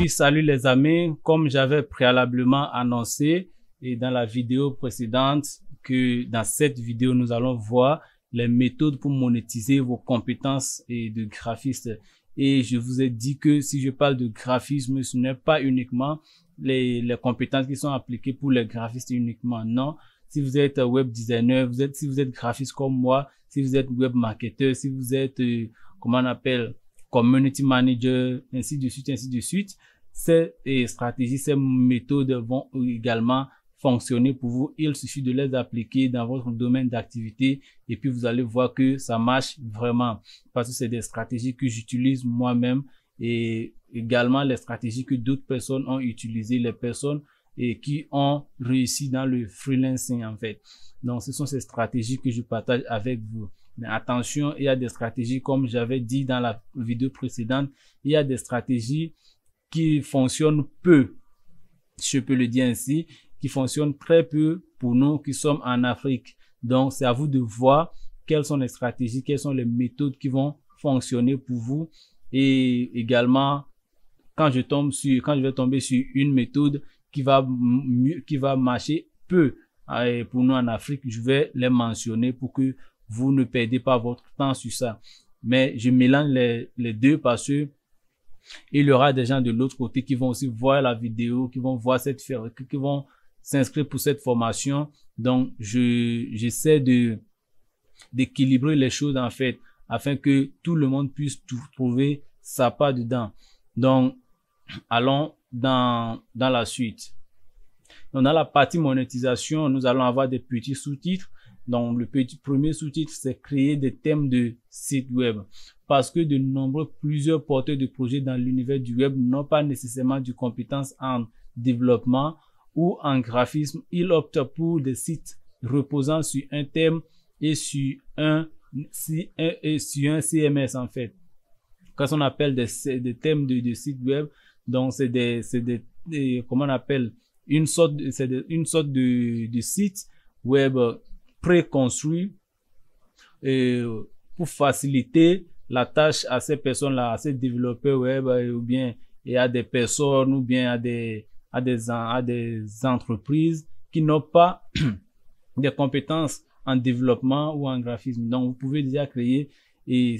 Oui, salut les amis. Comme j'avais préalablement annoncé et dans la vidéo précédente, que dans cette vidéo, nous allons voir les méthodes pour monétiser vos compétences et de graphiste. Et je vous ai dit que si je parle de graphisme, ce n'est pas uniquement les compétences qui sont appliquées pour les graphistes uniquement. Non. Si vous êtes web designer, si vous êtes graphiste comme moi, si vous êtes web marketeur, si vous êtes, comment on appelle, community manager, ainsi de suite, ainsi de suite. Ces stratégies, ces méthodes vont également fonctionner pour vous. Il suffit de les appliquer dans votre domaine d'activité et puis vous allez voir que ça marche vraiment parce que c'est des stratégies que j'utilise moi-même et également les stratégies que d'autres personnes ont utilisées, les personnes qui ont réussi dans le freelancing en fait. Donc, ce sont ces stratégies que je partage avec vous. Mais attention, il y a des stratégies, comme j'avais dit dans la vidéo précédente, il y a des stratégies qui fonctionnent peu, je peux le dire ainsi, qui fonctionnent très peu pour nous qui sommes en Afrique. Donc, c'est à vous de voir quelles sont les stratégies, quelles sont les méthodes qui vont fonctionner pour vous. Et également, quand je vais tomber sur une méthode qui va marcher peu pour nous en Afrique, je vais les mentionner pour que vous ne perdez pas votre temps sur ça. Mais je mélange les deux parce que il y aura des gens de l'autre côté qui vont aussi voir la vidéo, qui vont voir qui vont s'inscrire pour cette formation. Donc, j'essaie d'équilibrer les choses en fait, afin que tout le monde puisse trouver sa part dedans. Donc, allons dans la suite. Donc, dans la partie monétisation, nous allons avoir des petits sous-titres. Donc, le premier sous-titre, c'est créer des thèmes de site web. Parce que plusieurs porteurs de projets dans l'univers du web n'ont pas nécessairement de compétences en développement ou en graphisme. Ils optent pour des sites reposant sur un thème et sur un CMS en fait. Quand on appelle des thèmes de sites web, donc c'est comment on appelle, une sorte de site web préconstruit pour faciliter la tâche à ces personnes-là, à ces développeurs web, ou bien à des personnes, ou bien à des entreprises qui n'ont pas des compétences en développement ou en graphisme. Donc, vous pouvez déjà créer, et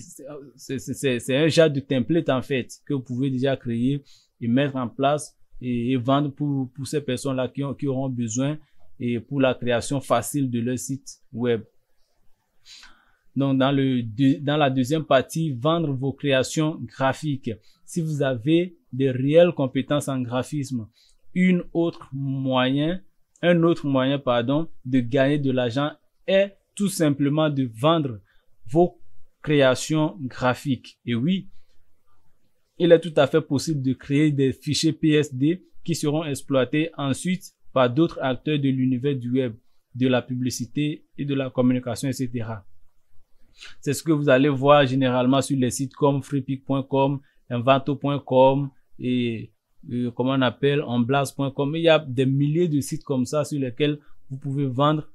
c'est un genre de template en fait que vous pouvez déjà créer et mettre en place et vendre pour ces personnes-là qui auront besoin et pour la création facile de leur site web. Donc, dans la deuxième partie, vendre vos créations graphiques. Si vous avez des réelles compétences en graphisme, un autre moyen, de gagner de l'argent est tout simplement de vendre vos créations graphiques. Et oui, il est tout à fait possible de créer des fichiers PSD qui seront exploités ensuite par d'autres acteurs de l'univers du web, de la publicité et de la communication, etc. C'est ce que vous allez voir généralement sur les sites comme freepik.com, invanto.com et comment on appelle, onblast.com. Il y a des milliers de sites comme ça sur lesquels vous pouvez vendre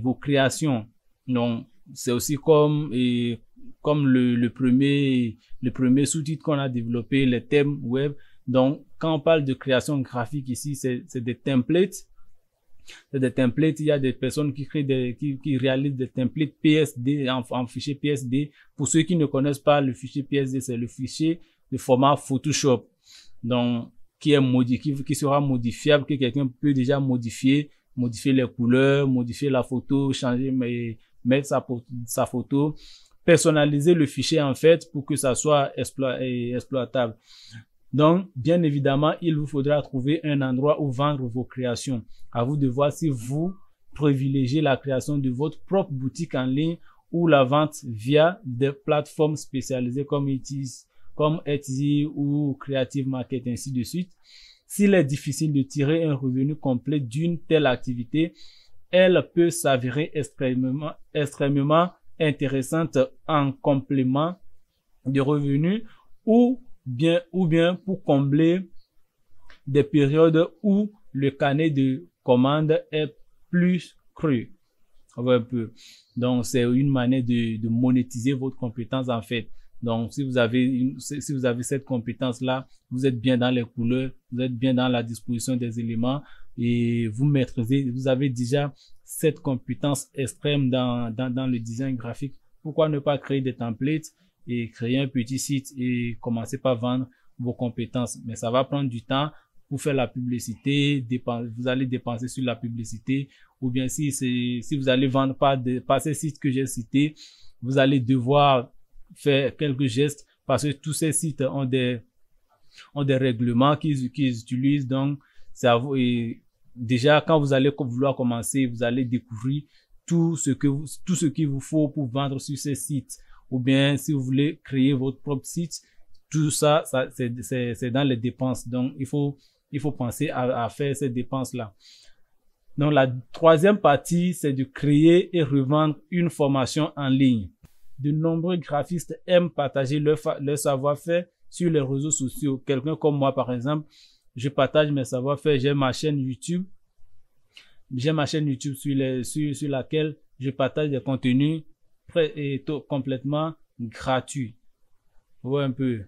vos créations. Donc, c'est aussi comme le premier sous-titre qu'on a développé, les thèmes web. Donc, quand on parle de création graphique ici, c'est des templates. C'est des templates. Il y a des personnes qui réalisent des templates PSD en fichier PSD. Pour ceux qui ne connaissent pas le fichier PSD, c'est le fichier de format Photoshop. Donc, qui sera modifiable, que quelqu'un peut déjà modifier les couleurs, modifier la photo, mettre sa photo, personnaliser le fichier en fait pour que ça soit exploitable. Donc, bien évidemment, il vous faudra trouver un endroit où vendre vos créations. À vous de voir si vous privilégiez la création de votre propre boutique en ligne ou la vente via des plateformes spécialisées comme Etsy ou Creative Market, ainsi de suite. S'il est difficile de tirer un revenu complet d'une telle activité, elle peut s'avérer extrêmement intéressante en complément de revenus ou bien pour combler des périodes où le carnet de commandes est plus cru. Un peu. Donc, c'est une manière de monétiser votre compétence en fait. Donc, si vous avez cette compétence-là, vous êtes bien dans les couleurs, vous êtes bien dans la disposition des éléments et vous maîtrisez, vous avez déjà cette compétence extrême dans le design graphique. Pourquoi ne pas créer des templates et créer un petit site et commencer par vendre vos compétences? Mais ça va prendre du temps pour faire la publicité, vous allez dépenser sur la publicité, ou bien si vous allez vendre par ces sites que j'ai cités, vous allez devoir faire quelques gestes parce que tous ces sites ont des règlements qu'ils utilisent. Donc, c'est à vous. Et déjà, quand vous allez vouloir commencer, vous allez découvrir tout ce qu'il vous faut pour vendre sur ces sites. Ou bien, si vous voulez créer votre propre site, tout ça c'est dans les dépenses. Donc, il faut penser à faire ces dépenses-là. Donc, la troisième partie, c'est de créer et revendre une formation en ligne. De nombreux graphistes aiment partager leur savoir-faire sur les réseaux sociaux. Quelqu'un comme moi, par exemple, je partage mes savoir-faire. J'ai ma chaîne YouTube. Sur laquelle je partage des contenus complètement gratuits. Vous voyez un peu.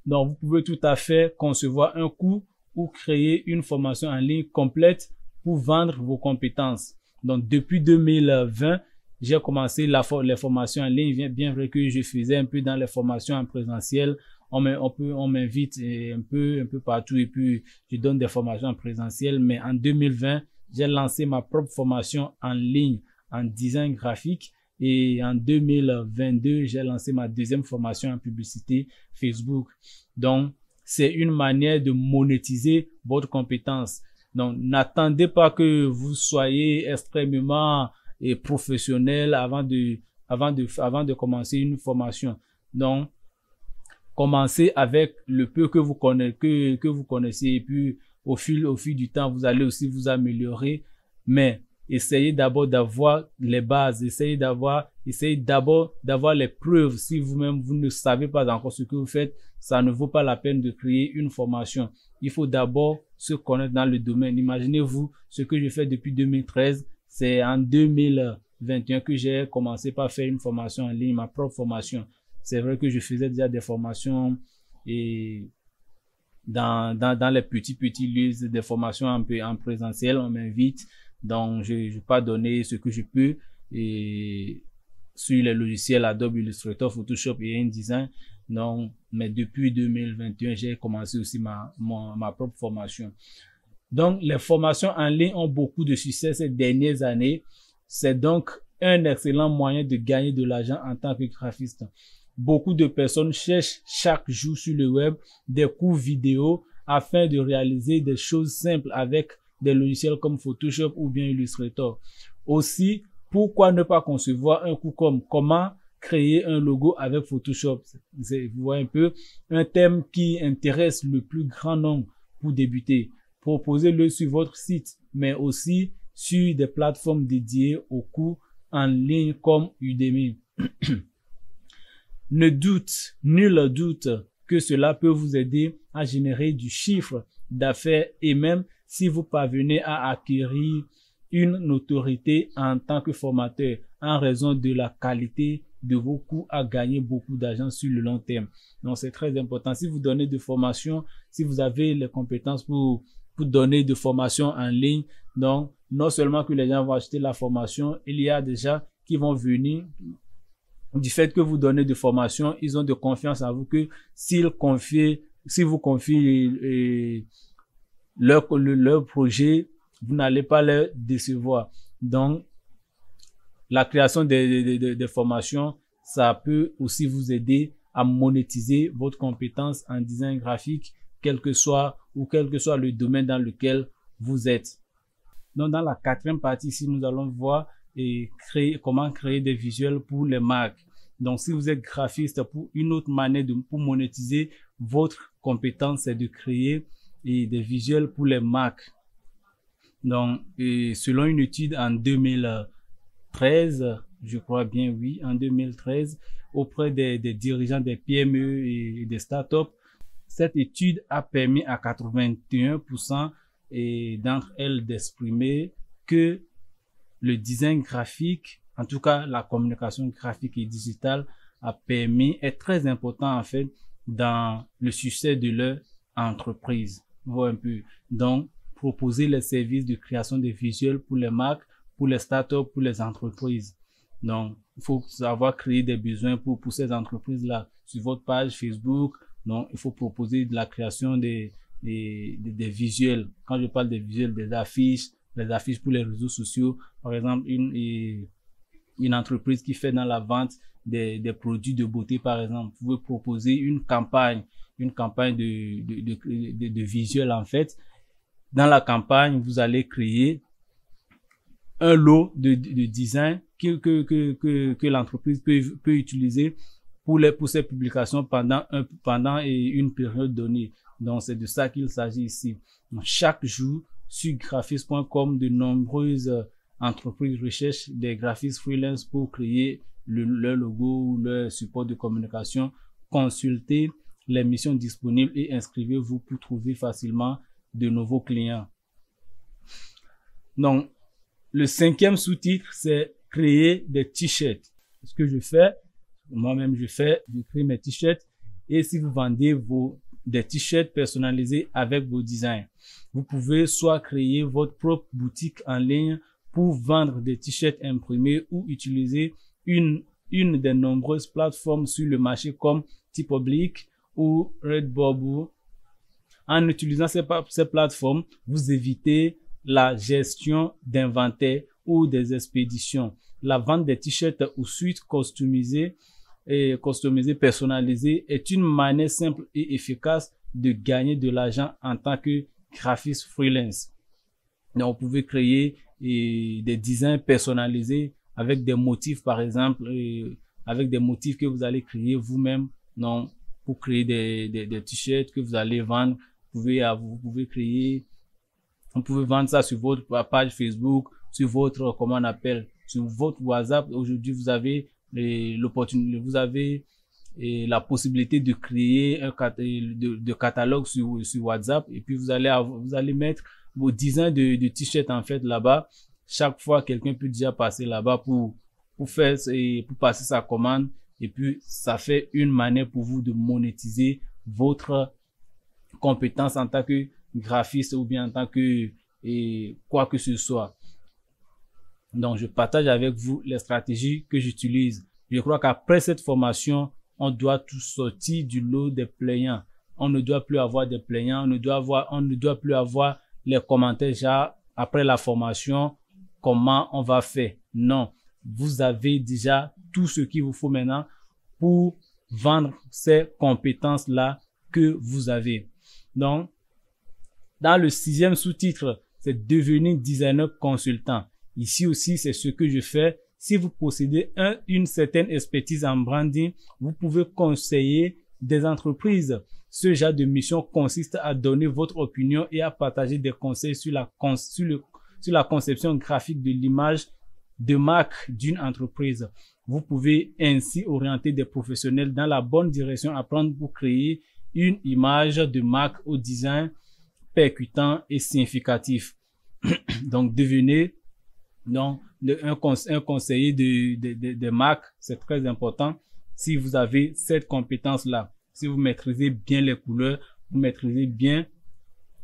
Donc, vous pouvez tout à fait concevoir un cours ou créer une formation en ligne complète pour vendre vos compétences. Donc, depuis 2020, j'ai commencé les formations en ligne, bien vrai que je faisais un peu dans les formations en présentiel. On m'invite un peu partout et puis je donne des formations en présentiel. Mais en 2020, j'ai lancé ma propre formation en ligne en design graphique. Et en 2022, j'ai lancé ma deuxième formation en publicité Facebook. Donc, c'est une manière de monétiser votre compétence. Donc, n'attendez pas que vous soyez extrêmement professionnel avant de commencer une formation. Donc, commencez avec le peu que vous connaissez et puis au fil du temps, vous allez aussi vous améliorer. Mais essayez d'abord d'avoir les bases, essayez d'abord d'avoir les preuves. Si vous-même, vous ne savez pas encore ce que vous faites, ça ne vaut pas la peine de créer une formation. Il faut d'abord se connaître dans le domaine. Imaginez-vous ce que je fais depuis 2013. C'est en 2021 que j'ai commencé par faire une formation en ligne, ma propre formation. C'est vrai que je faisais déjà des formations et dans les petits lieux, des formations un peu en présentiel, on m'invite. Donc, je vais pas donner ce que je peux et sur les logiciels Adobe Illustrator, Photoshop et InDesign. Donc, mais depuis 2021, j'ai commencé aussi ma propre formation. Donc, les formations en ligne ont beaucoup de succès ces dernières années. C'est donc un excellent moyen de gagner de l'argent en tant que graphiste. Beaucoup de personnes cherchent chaque jour sur le web des cours vidéo afin de réaliser des choses simples avec des logiciels comme Photoshop ou bien Illustrator. Aussi, pourquoi ne pas concevoir un cours comme comment créer un logo avec Photoshop? Vous voyez un peu, un thème qui intéresse le plus grand nombre pour débuter. Proposez-le sur votre site, mais aussi sur des plateformes dédiées aux cours en ligne comme Udemy. Nul doute que cela peut vous aider à générer du chiffre d'affaires et même si vous parvenez à acquérir une notoriété en tant que formateur en raison de la qualité de vos cours, à gagner beaucoup d'argent sur le long terme. Donc, c'est très important. Si vous donnez de formation, si vous avez les compétences pour donner de formation en ligne, donc, non seulement que les gens vont acheter la formation, il y a des gens qui vont venir du fait que vous donnez de formation, ils ont de confiance en vous que si vous confiez leur projet, vous n'allez pas les décevoir. Donc, la création des formations, ça peut aussi vous aider à monétiser votre compétence en design graphique, quel que soit le domaine dans lequel vous êtes. Donc, dans la quatrième partie ici, nous allons voir comment créer des visuels pour les marques. Donc, si vous êtes graphiste, pour une autre manière pour monétiser votre compétence, c'est de créer des visuels pour les marques. Donc, selon une étude en 2013, je crois bien, oui, en 2013, auprès des dirigeants des PME et des startups, cette étude a permis à 81% d'entre elles d'exprimer que le design graphique, en tout cas la communication graphique et digitale, a permis, est très important en fait dans le succès de leur entreprise. Voilà un peu. Donc, proposer les services de création de visuels pour les marques, pour les startups, pour les entreprises. Donc, il faut savoir créer des besoins pour ces entreprises-là. Sur votre page Facebook, donc, il faut proposer de la création des visuels. Quand je parle des visuels, des affiches pour les réseaux sociaux. Par exemple, une entreprise qui fait dans la vente des produits de beauté, par exemple. Vous pouvez proposer une campagne de visuels, en fait. Dans la campagne, vous allez créer un lot de design que l'entreprise peut utiliser pour ces publications pendant une période donnée. Donc, c'est de ça qu'il s'agit ici. Donc, chaque jour, sur graphiste.com, de nombreuses entreprises recherchent des graphistes freelance pour créer leur logo ou leur support de communication. Consultez les missions disponibles et inscrivez-vous pour trouver facilement de nouveaux clients. Donc, le 5e sous-titre, c'est créer des t-shirts. Ce que je fais, moi-même je crée mes t-shirts. Et si vous vendez des t-shirts personnalisés avec vos designs, vous pouvez soit créer votre propre boutique en ligne pour vendre des t-shirts imprimés ou utiliser une des nombreuses plateformes sur le marché comme TeePublic ou Redbubble. En utilisant ces plateformes, vous évitez la gestion d'inventaire ou des expéditions. La vente des t-shirts ou suites customisées personnalisées est une manière simple et efficace de gagner de l'argent en tant que graphiste freelance. Donc, vous pouvez créer des designs personnalisés avec des motifs, par exemple, avec des motifs que vous allez créer vous-même, non, pour créer des t-shirts que vous allez vendre. Vous pouvez vendre ça sur votre page Facebook, sur votre, sur votre WhatsApp. Aujourd'hui, vous avez la possibilité de créer de catalogue sur WhatsApp, et puis vous allez mettre vos designs de t-shirts en fait là-bas. Chaque fois, quelqu'un peut déjà passer là-bas pour passer sa commande, et puis ça fait une manière pour vous de monétiser votre compétence en tant que graphiste ou bien en tant que quoi que ce soit. Donc, je partage avec vous les stratégies que j'utilise. Je crois qu'après cette formation, on doit tout sortir du lot des plaignants. On ne doit plus avoir des plaignants. On ne doit plus avoir les commentaires genre après la formation, comment on va faire. Non, vous avez déjà tout ce qu'il vous faut maintenant pour vendre ces compétences-là que vous avez. Donc, dans le 6e sous-titre, c'est devenir designer consultant. Ici aussi, c'est ce que je fais. Si vous possédez une certaine expertise en branding, vous pouvez conseiller des entreprises. Ce genre de mission consiste à donner votre opinion et à partager des conseils sur la conception graphique de l'image de marque d'une entreprise. Vous pouvez ainsi orienter des professionnels dans la bonne direction, apprendre pour créer une image de marque au design percutant et significatif. Donc, devenez un conseiller de marque, c'est très important. Si vous avez cette compétence-là, si vous maîtrisez bien les couleurs, vous maîtrisez bien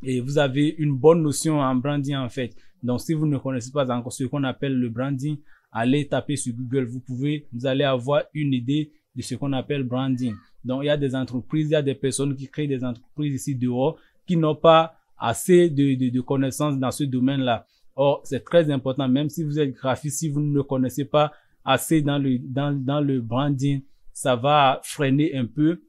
et vous avez une bonne notion en branding en fait. Donc, si vous ne connaissez pas encore ce qu'on appelle le branding, allez taper sur Google. Vous allez avoir une idée de ce qu'on appelle branding. Donc, il y a des entreprises, il y a des personnes qui créent des entreprises ici dehors qui n'ont pas assez de connaissances dans ce domaine-là. Or, c'est très important, même si vous êtes graphiste, si vous ne connaissez pas assez dans le branding, ça va freiner un peu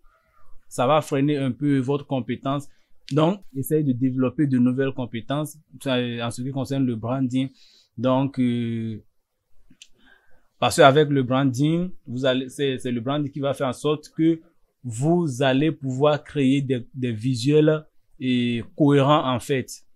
votre compétence. Donc, essayez de développer de nouvelles compétences en ce qui concerne le branding. Donc, parce qu'avec le branding, c'est le branding qui va faire en sorte que vous allez pouvoir créer des visuels cohérents en fait.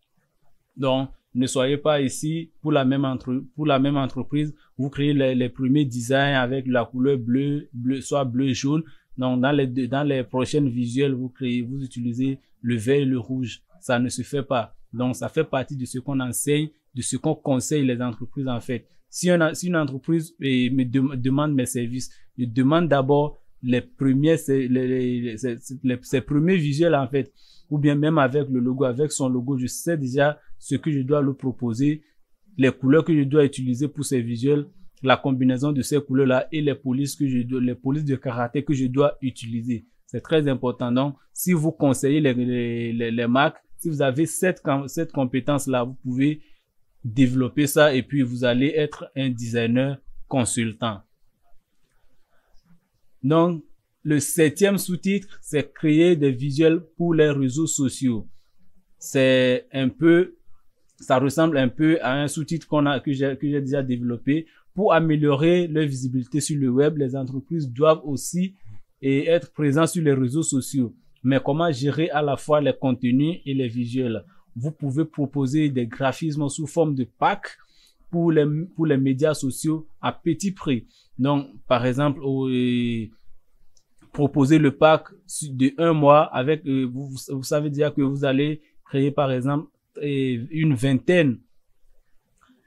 Donc, ne soyez pas ici pour la même entreprise. Vous créez les premiers designs avec la couleur bleu, soit bleu, jaune. Donc, dans les prochaines visuels, vous utilisez le vert et le rouge. Ça ne se fait pas. Donc, ça fait partie de ce qu'on enseigne, de ce qu'on conseille les entreprises en fait. Si une entreprise me demande mes services, je demande d'abord les premiers, ces premiers visuels en fait, ou bien même avec le logo, avec son logo, je sais déjà ce que je dois lui proposer, les couleurs que je dois utiliser pour ces visuels, la combinaison de ces couleurs-là et les polices de caractère que je dois utiliser. C'est très important. Donc, si vous conseillez les marques, si vous avez cette compétence-là, vous pouvez développer ça et puis vous allez être un designer consultant. Donc, le 7e sous-titre, c'est créer des visuels pour les réseaux sociaux. Ça ressemble un peu à un sous-titre que j'ai déjà développé. Pour améliorer leur visibilité sur le web, les entreprises doivent aussi être présentes sur les réseaux sociaux. Mais comment gérer à la fois les contenus et les visuels? Vous pouvez proposer des graphismes sous forme de packs pour les médias sociaux à petit prix. Donc, par exemple, proposer le pack de 1 mois avec, vous savez déjà que vous allez créer, par exemple, une vingtaine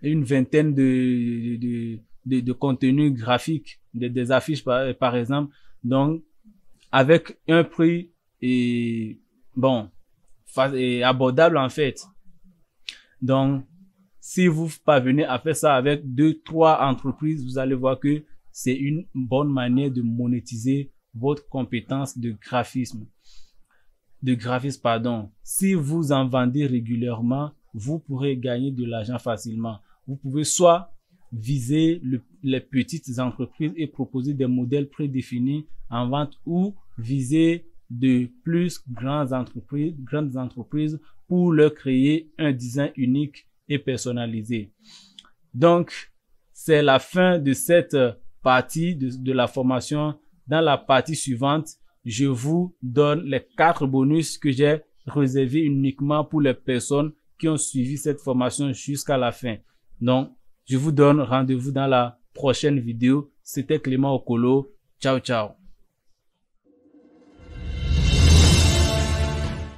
de contenus graphiques, des affiches par exemple. Donc, avec un prix abordable en fait. Donc, si vous parvenez à faire ça avec 2-3 entreprises, vous allez voir que c'est une bonne manière de monétiser votre compétence de graphisme. Si vous en vendez régulièrement, vous pourrez gagner de l'argent facilement. Vous pouvez soit viser les petites entreprises et proposer des modèles prédéfinis en vente, ou viser de plus grandes entreprises pour leur créer un design unique et personnalisé. Donc, c'est la fin de cette partie de la formation. Dans la partie suivante, je vous donne les 4 bonus que j'ai réservés uniquement pour les personnes qui ont suivi cette formation jusqu'à la fin. Donc, je vous donne rendez-vous dans la prochaine vidéo. C'était Clément Okolo. Ciao, ciao.